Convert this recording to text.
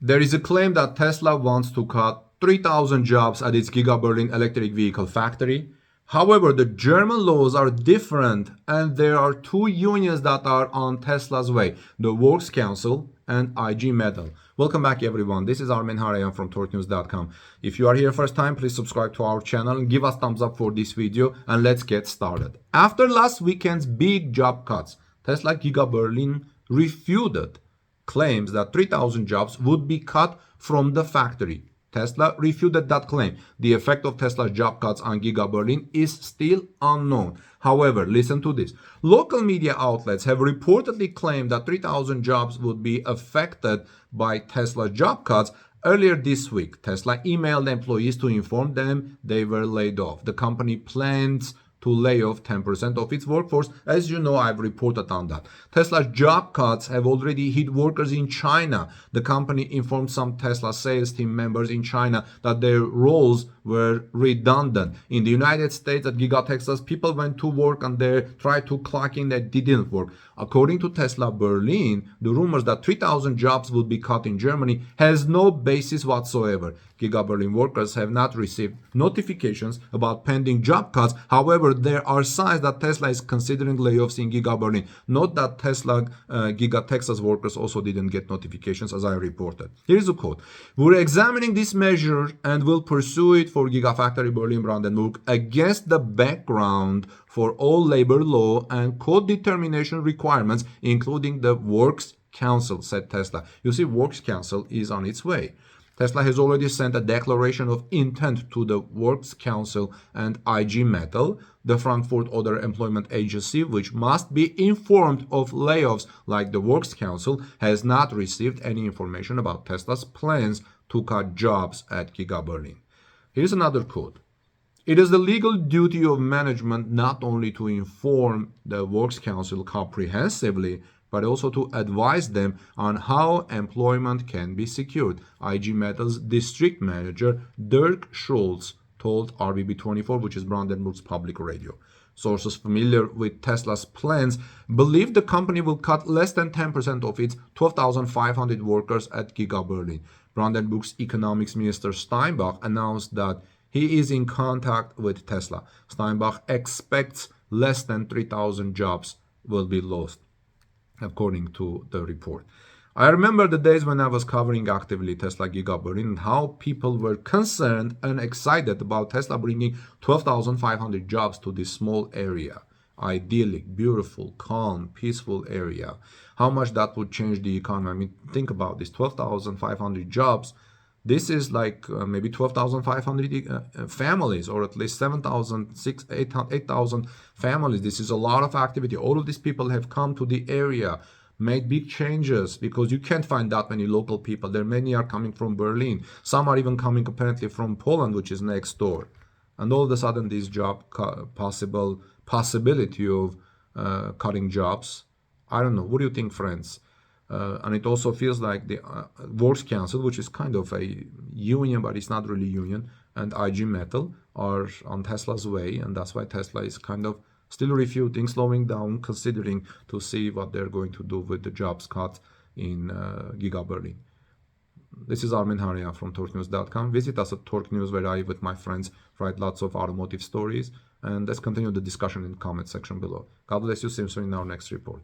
There is a claim that Tesla wants to cut 3,000 jobs at its Giga Berlin electric vehicle factory. However, the German laws are different and there are two unions that are on Tesla's way, the Works Council and IG Metall. Welcome back everyone, this is Armen Harayan from TorqueNews.com. If you are here first time, please subscribe to our channel and give us thumbs up for this video and let's get started. After last weekend's big job cuts, Tesla Giga Berlin refuted claims that 3,000 jobs would be cut from the factory. Tesla refuted that claim. The effect of Tesla's job cuts on Giga Berlin is still unknown. However, listen to this. Local media outlets have reportedly claimed that 3,000 jobs would be affected by Tesla's job cuts. Earlier this week, Tesla emailed employees to inform them they were laid off. The company plans to lay off 10% of its workforce. As you know, I've reported on that. Tesla's job cuts have already hit workers in China. The company informed some Tesla sales team members in China that their roles were redundant. In the United States, at Giga Texas, people went to work and they tried to clock in that didn't work. According to Tesla Berlin, the rumors that 3,000 jobs will be cut in Germany has no basis whatsoever. Giga Berlin workers have not received notifications about pending job cuts. However, there are signs that Tesla is considering layoffs in Giga Berlin. Note that Tesla Giga Texas workers also didn't get notifications, as I reported. Here's a quote. "We're examining this measure and will pursue it for Gigafactory Berlin-Brandenburg against the background for all labor law and code determination requirements, including the Works Council," said Tesla. You see, Works Council is on its way. Tesla has already sent a declaration of intent to the Works Council and IG Metall, the Frankfurt Oder Employment Agency, which must be informed of layoffs. Like the Works Council has not received any information about Tesla's plans to cut jobs at Giga Berlin. Here's another quote. "It is the legal duty of management not only to inform the Works Council comprehensively, but also to advise them on how employment can be secured," IG Metall's district manager Dirk Schulz told RBB24, which is Brandenburg's public radio. Sources familiar with Tesla's plans believe the company will cut less than 10% of its 12,500 workers at Giga Berlin. Brandenburg's economics minister Steinbach announced that he is in contact with Tesla. Steinbach expects less than 3,000 jobs will be lost, according to the report. I remember the days when I was covering actively Tesla Giga Berlin and how people were concerned and excited about Tesla bringing 12,500 jobs to this small area. Idyllic, beautiful, calm, peaceful area. How much that would change the economy. I mean, think about this, 12,500 jobs. This is like maybe 12,500 families, or at least 7,000, 8,000 families. This is a lot of activity. All of these people have come to the area, made big changes, because you can't find that many local people. There many are coming from Berlin. Some are even coming apparently from Poland, which is next door. And all of a sudden, this possibility of cutting jobs. I don't know. What do you think, friends? And it also feels like the Works Council, which is kind of a union, but it's not really union, and IG Metall are on Tesla's way, and that's why Tesla is kind of still refuting, slowing down, considering to see what they're going to do with the jobs cut in Giga Berlin. This is Armen Harayan from TorqueNews.com. Visit us at Torque News, where I, with my friends, write lots of automotive stories, and let's continue the discussion in the comment section below. God bless you. See you soon in our next report.